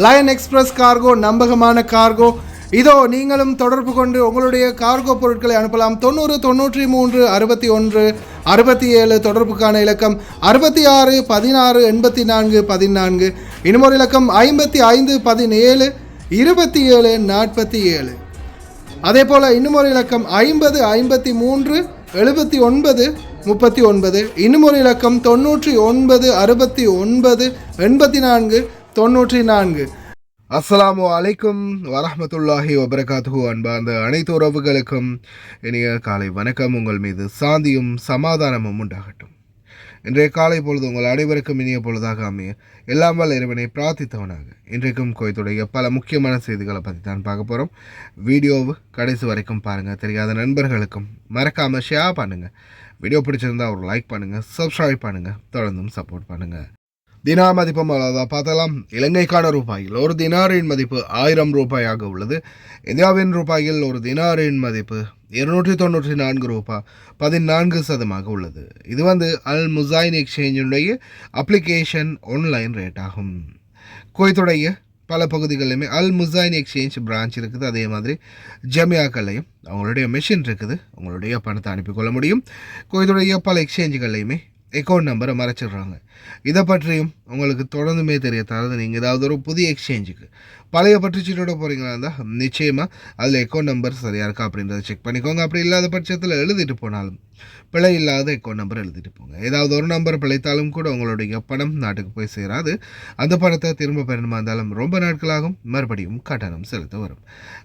Line express cargo, நம்பகமான cargo. இதோ நீங்களும் தொடர்பு கொண்டு உங்களுடைய கார்கோ பொருட்களை அனுப்பலாம். 90 93 61 67 தொடர்புக்கான இலக்கம் 66 16 84 14. இன்னும் ஒரு இலக்கம் 55 17 27 47. அதே போல் இன்னும் ஒரு இலக்கம் 50 53 79 39. இன்னும் ஒரு இலக்கம் 99 69 84 94. அஸ்ஸலாமு அலைக்கும் வரஹ்மத்துல்லாஹி வபரகாத்துஹு. அன்பார்ந்த அனைத்து உறவுகளுக்கும் இனிய காலை வணக்கம். உங்கள் மீது சாந்தியும் சமாதானமும் உண்டாகட்டும். இன்றைய காலை பொழுது உங்கள் அனைவருக்கும் இனிய பொழுதாக அமைய எல்லாம் வல்ல இறைவனை பிரார்த்தித்தவனாக இன்றைக்கும் கோயத்துடைய பல முக்கியமான செய்திகளை பற்றி தான் பார்க்க போகிறோம். வீடியோவு கடைசி வரைக்கும் பாருங்கள். தெரியாத நண்பர்களுக்கும் மறக்காமல் ஷேர் பண்ணுங்கள். வீடியோ பிடிச்சிருந்தால் ஒரு லைக் பண்ணுங்கள், சப்ஸ்கிரைப் பண்ணுங்கள், தொடர்ந்தும் சப்போர்ட் பண்ணுங்கள். தினார் மதிப்பும் அவ்வளோதான் பார்த்தலாம். இலங்கைக்கான ரூபாயில் ஒரு தினாரின் மதிப்பு 1000 ரூபாயாக உள்ளது. இந்தியாவின் ரூபாயில் ஒரு தினாரின் மதிப்பு 294 ரூபாய் 14 சதமாக உள்ளது. இது அல் முசைன் எக்ஸ்சேஞ்சுடைய அப்ளிகேஷன் ஆன்லைன் ரேட் ஆகும். குவைத்துடைய பல பகுதிகளிலுமே அல் முசைன் எக்ஸ்சேஞ்ச் பிரான்ச் இருக்குது. அதே மாதிரி ஜமியாக்கள்லையும் அவங்களுடைய மெஷின் இருக்குது. உங்களுடைய பணத்தை அனுப்பிக்கொள்ள முடியும். குவைத்துடைய பல எக்ஸ்சேஞ்சுகள்லையுமே அக்கௌண்ட் நம்பரை மறைச்சிடுறாங்க. இதை பற்றியும் உங்களுக்கு தொடர்ந்துமே தெரிய தரது. நீங்கள் ஏதாவது ஒரு புதிய எக்ஸ்சேஞ்சுக்கு பழைய பற்றுச்சீட்டோட போகிறீங்களா இருந்தால் நிச்சயமாக அதில் அக்கௌண்ட் நம்பர் சரியாக இருக்கா அப்படின்றத செக் பண்ணிக்கோங்க. அப்படி இல்லாத பட்சத்தில் எழுதிட்டு போனாலும் பிழை இல்லாத அக்கௌண்ட் நம்பர் எழுதிட்டு போங்க. ஏதாவது ஒரு நம்பர் பிழைத்தாலும் கூட உங்களுடைய பணம் நாட்டுக்கு போய் சேராது. அந்த பணத்தை திரும்ப பெறணுமா இருந்தாலும் ரொம்ப நாட்களாகும். மறுபடியும் கட்டணம் செலுத்த வரும்.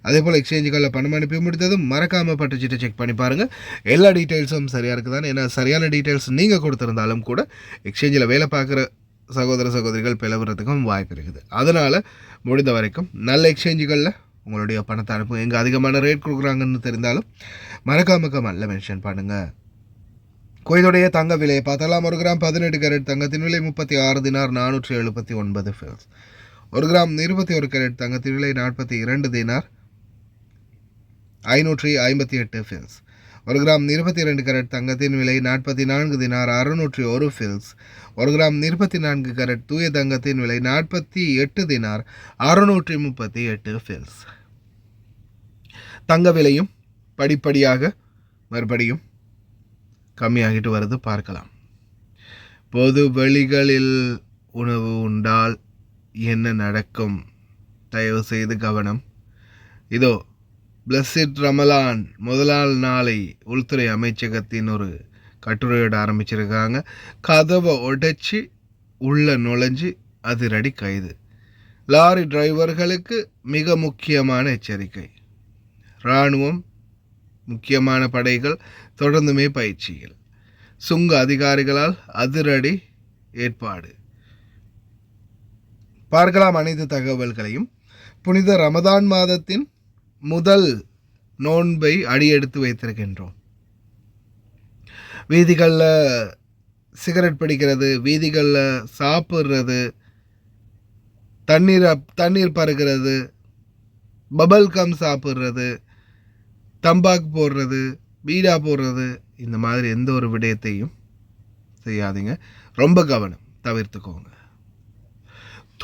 அதே போல் எக்ஸ்சேஞ்சுகளில் பணம் அனுப்பி முடித்ததும் மறக்காமல் பட்டுச்சீட்டை செக் பண்ணி பாருங்கள். எல்லா டீட்டெயில்ஸும் சரியாக இருக்குதான். ஏன்னா சரியான டீட்டெயில்ஸ் நீங்கள் கொடுத்துருந்தாலும் கூட எக்ஸ்சேஞ்சில் வேலை பார்க்குற சகோதர சகோதரிகள் பிளவுறதுக்கும் வாய்ப்பு இருக்குது. அதனால் முடிந்த வரைக்கும் நல்ல எக்ஸ்சேஞ்சுகளில் உங்களுடைய பணத்தை அனுப்புங்க. எங்கே அதிகமான ரேட் கொடுக்குறாங்கன்னு தெரிந்தாலும் மறக்காம மென்ஷன் பண்ணுங்கள். குவைத்துடைய தங்க விலையை பார்த்தலாம். 1 கிராம் 18 கேரட் தங்கத்தின் விலை 36 தினார் 479 ஃபில்ஸ். 1 கிராம் 21 கேரட் தங்கத்தின் விலை 42 தினார் 558 ஃபில்ஸ். 1 கிராம் 22 கேரட் தங்கத்தின் விலை 44 தினார் 601 ஃபில்ஸ். 1 கிராம் 24 கேரட் தூய தங்கத்தின் விலை 48 தினார் 638 ஃபில்ஸ். தங்க விலையும் படிப்படியாக மறுபடியும் கம்மியாகிட்டு வருது பார்க்கலாம். பொது வெளிகளில் உணவு உண்டால் என்ன நடக்கும்? தயவு செய்து கவனம். இதோ பிளஸிட் ரமலான் முதலாள் நாளை உள்துறை அமைச்சகத்தின் ஒரு கட்டுரையோடு ஆரம்பிச்சிருக்காங்க. கதவை உடைச்சி உள்ள நுழைஞ்சு அதிரடி கைது. லாரி டிரைவர்களுக்கு மிக முக்கியமான எச்சரிக்கை. இராணுவம் முக்கியமான படைகள் தொடர்ந்துமே பயிற்சிகள். சுங்க அதிகாரிகளால் அதிரடி ஏற்பாடு. பார்க்கலாம் அனைத்து தகவல்களையும். புனித ரமதான் மாதத்தின் முதல் நோன்பை அடியெடுத்து வைத்திருக்கின்றோம். வீதிகளில் சிகரெட் பிடிக்கிறது, வீதிகளில் சாப்பிட்றது, தண்ணீர் பருகிறது, பபல் கம் சாப்பிட்றது, தம்பாக்கு போடுறது, பீடா போடுறது, இந்த மாதிரி எந்த ஒரு விடயத்தையும் செய்யாதீங்க. ரொம்ப கவனம், தவிர்த்துக்கோங்க.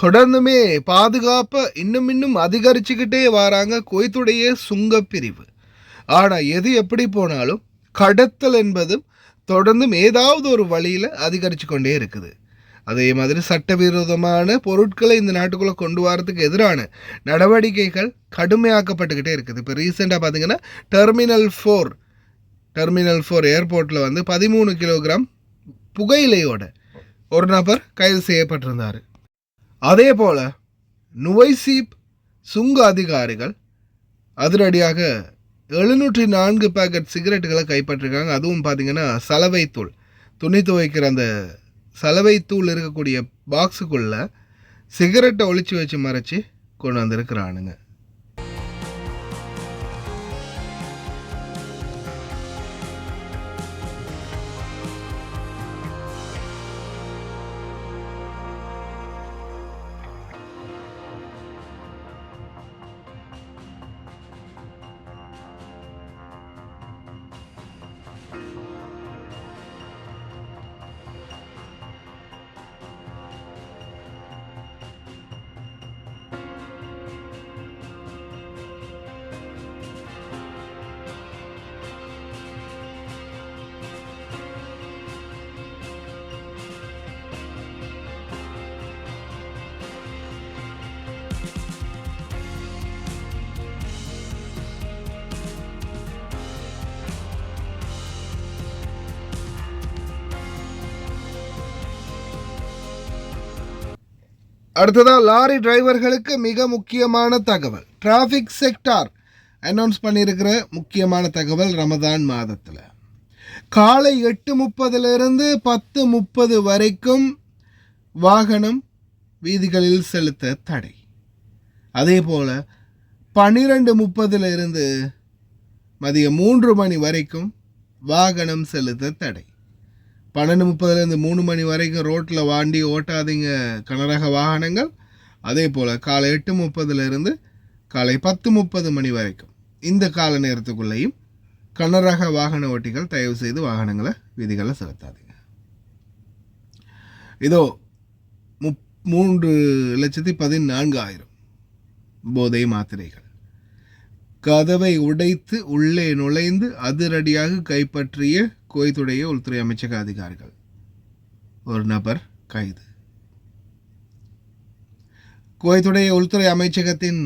தொடர்ந்துமே பாதுகாப்பை இன்னும் அதிகரிச்சுக்கிட்டே வராங்க குவைத்துடைய சுங்கப்பிரிவு. ஆனால் எது எப்படி போனாலும் கடத்தல் என்பதும் தொடர்ந்தும் ஏதாவது ஒரு வழியில் அதிகரித்து கொண்டே இருக்குது. அதே மாதிரி சட்டவிரோதமான பொருட்களை இந்த நாட்டுக்குள்ளே கொண்டு வரதுக்கு எதிரான நடவடிக்கைகள் கடுமையாக்கப்பட்டுக்கிட்டே இருக்குது. இப்போ ரீசெண்டாக பார்த்தீங்கன்னா டெர்மினல் 4 ஏர்போர்ட்டில் 13 கிலோகிராம் புகையிலையோட ஒரு நபர் கைது செய்யப்பட்டிருந்தார். அதே போல் நுவைசீப் சுங்க அதிகாரிகள் அதிரடியாக 704 பேக்கெட் சிகரெட்டுகளை கைப்பற்றிருக்காங்க. அதுவும் பார்த்தீங்கன்னா சலவைத்தூள், துணி துவைக்கிற அந்த சலவைத்தூள் இருக்கக்கூடிய பாக்ஸுக்குள்ளே சிகரெட்டை ஒழிச்சு வச்சு மறைச்சி கொண்டு வந்திருக்கிறானுங்க. அடுத்ததாக லாரி டிரைவர்களுக்கு மிக முக்கியமான தகவல். டிராஃபிக் செக்டார் அனௌன்ஸ் பண்ணியிருக்கிற முக்கியமான தகவல். ரமதான் மாதத்தில் காலை 8:30 10:30 வரைக்கும் வாகனம் வீதிகளில் செலுத்த தடை. அதே போல் 12:30 மதியம் 3 மணி வரைக்கும் வாகனம் செலுத்த தடை. 12:30 3 மணி வரைக்கும் ரோட்டில் வாண்டி ஓட்டாதீங்க கனரக வாகனங்கள். அதே போல் காலை 8:30 காலை 10:30 மணி வரைக்கும் இந்த கால நேரத்துக்குள்ளேயும் கனரக வாகன ஓட்டிகள் தயவு செய்து வாகனங்களை வீதிகளில் செலுத்தாதீங்க. இதோ 3,14,000 போதை மாத்திரைகள் கதவை உடைத்து உள்ளே நுழைந்து அதிரடியாக கைப்பற்றிய குவைத்துடைய உள்துறை அமைச்சக அதிகாரிகள். ஒரு நபர் கைது. குவைத்துடைய உள்துறை அமைச்சகத்தின்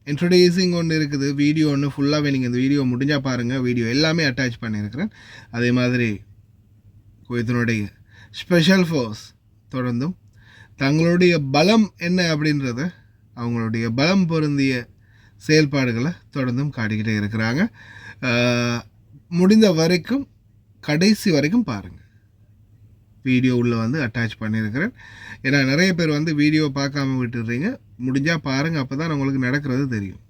இன்ட்ரடியூசிங் ஒன்று இருக்குது, வீடியோ ஒன்று ஃபுல்லாகவே நீங்கள் இந்த வீடியோ முடிஞ்சால் பாருங்கள். வீடியோ எல்லாமே அட்டாச் பண்ணியிருக்கிறேன். அதே மாதிரி குவைத்தினுடைய ஸ்பெஷல் ஃபோர்ஸ் தொடர்ந்தும் தங்களுடைய பலம் என்ன அப்படின்றத அவங்களுடைய பலம் பொருந்திய செயல்பாடுகளை தொடர்ந்தும் காட்டிக்கிட்டே இருக்கிறாங்க. முடிந்த வரைக்கும் கடைசி வரைக்கும் பாருங்கள். வீடியோ உள்ளே அட்டாச் பண்ணியிருக்கிறேன். ஏன்னா நிறைய பேர் வீடியோ பார்க்காம விட்டுடுறீங்க. முடிஞ்சால் பாருங்கள், அப்போ தான் உங்களுக்கு நடக்கிறது தெரியும்.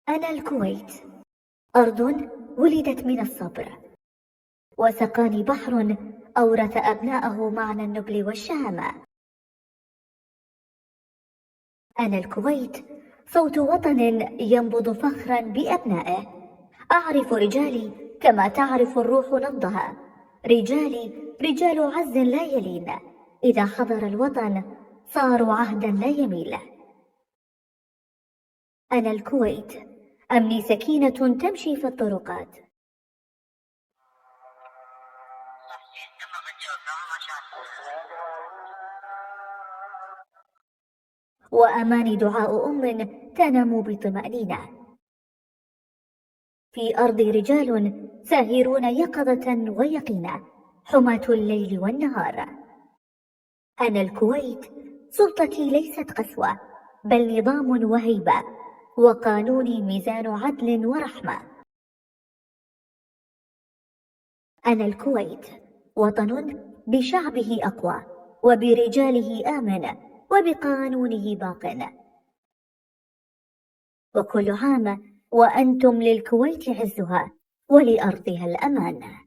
أنا الكويت، أرض ولدت من الصبر، وسقاني بحر أورث أبناءه معنى النبل والشهامة. أنا الكويت، صوت وطن ينبض فخرا بأبنائه. أعرف رجالي كما تعرف الروح نبضها. رجالي رجال عز لا يلين، إذا حضر الوطن صاروا عهدا لا يميل. أنا الكويت، أمني سكينة تمشي في الطرقات، وأماني دعاء أم تنام بطمأنينة. في أرضي رجال ساهرون يقظة ويقينا، حماة الليل والنهار. أنا الكويت، سلطتي ليست قسوة بل نظام وهيبة، وقانوني ميزان عدل ورحمة. أنا الكويت، وطن بشعبه أقوى، وبرجاله آمن، وبقانونه باق. وكل عام وأنتم للكويت عزها، ولأرضها الأمان.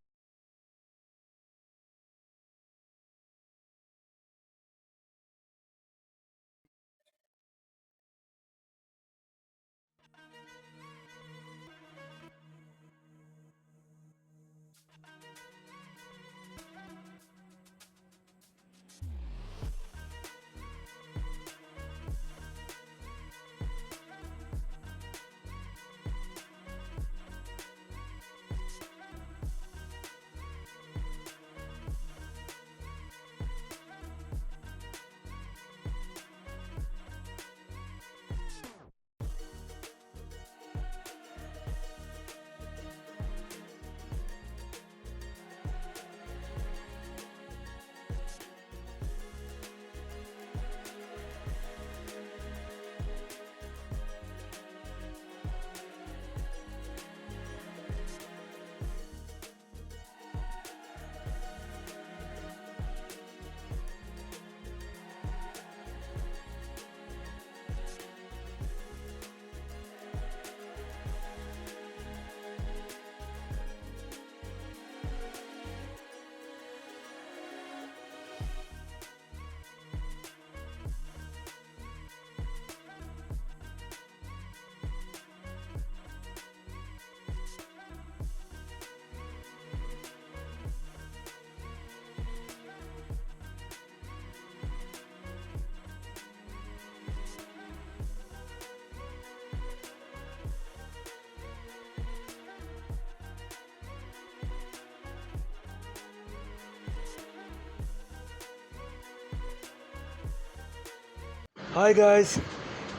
ஹாய் காய்ஸ்,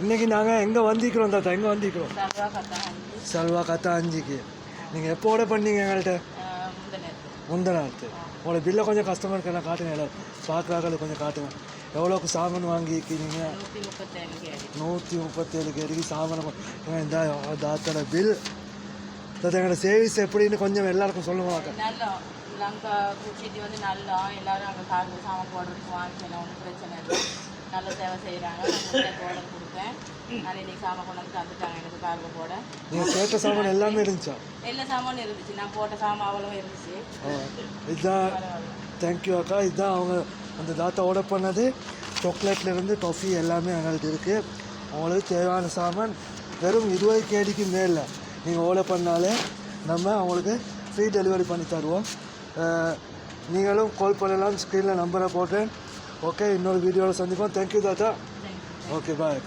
இன்றைக்கி நாங்கள் எங்கே வந்திக்கிறோம் தாத்தா? எங்கே வந்திக்கிறோம்? சல்வா கத்தா 5க்கு. நீங்கள் எப்போ ஆர்டர் பண்ணீங்க எங்கள்கிட்ட? முந்தநாத்து. உங்களோட பில்லை கொஞ்சம் கஸ்டமருக்கு நான் காட்டுங்க, எல்லாம் பார்க்குறாங்க, கொஞ்சம் காட்டுங்க. எவ்வளோக்கு சாமான் வாங்கிக்கிறீங்க? 137 கேடிக்கு சாமான். இந்த தாத்தோட பில். தாத்தா எங்களோட சர்வீஸ் எப்படின்னு கொஞ்சம் எல்லாருக்கும் சொல்லுவாங்க. நாங்கள் குச்சிட்டு வந்து நல்லா எல்லோரும் அங்கே காருக்கு சாமான் போடுறதுக்கு வாங்கிக்கலாம், ஒன்றும் பிரச்சனை இல்லை. நல்ல சேவை செய்கிறாங்க. நான் ஆர்டர் கொடுத்தேன், நான் இன்னைக்கு சாமான் கொண்டு வந்து தந்துட்டாங்க எனக்கு காருக்கு போட. நீங்கள் கேட்ட சாமான் எல்லாமே இருந்துச்சா? எல்லா சாமானும் இருந்துச்சு, நான் போட்ட சாமான் அவ்வளோ இருந்துச்சு. இதுதான், தேங்க்யூ அக்கா. இதுதான் அவங்க அந்த தாத்தா ஆர்டர் பண்ணது. சாக்லேட்லேருந்து டாஃபி எல்லாமே எங்களுக்கு இருக்குது. அவங்களுக்கு தேவையான சாமான் வெறும் 20 கேடிக்கு மேலே நீங்கள் ஆர்டர் பண்ணாலே நம்ம அவங்களுக்கு ஃப்ரீ டெலிவரி பண்ணி தருவோம். நீங்களும் கால் பண்ணலாம், ஸ்க்ரீனில் நம்பரை போட்டேன். ஓகே, இன்னொரு வீடியோவில் சந்திப்போம். தேங்க்யூ தாத்தா. ஓகே, பாய்.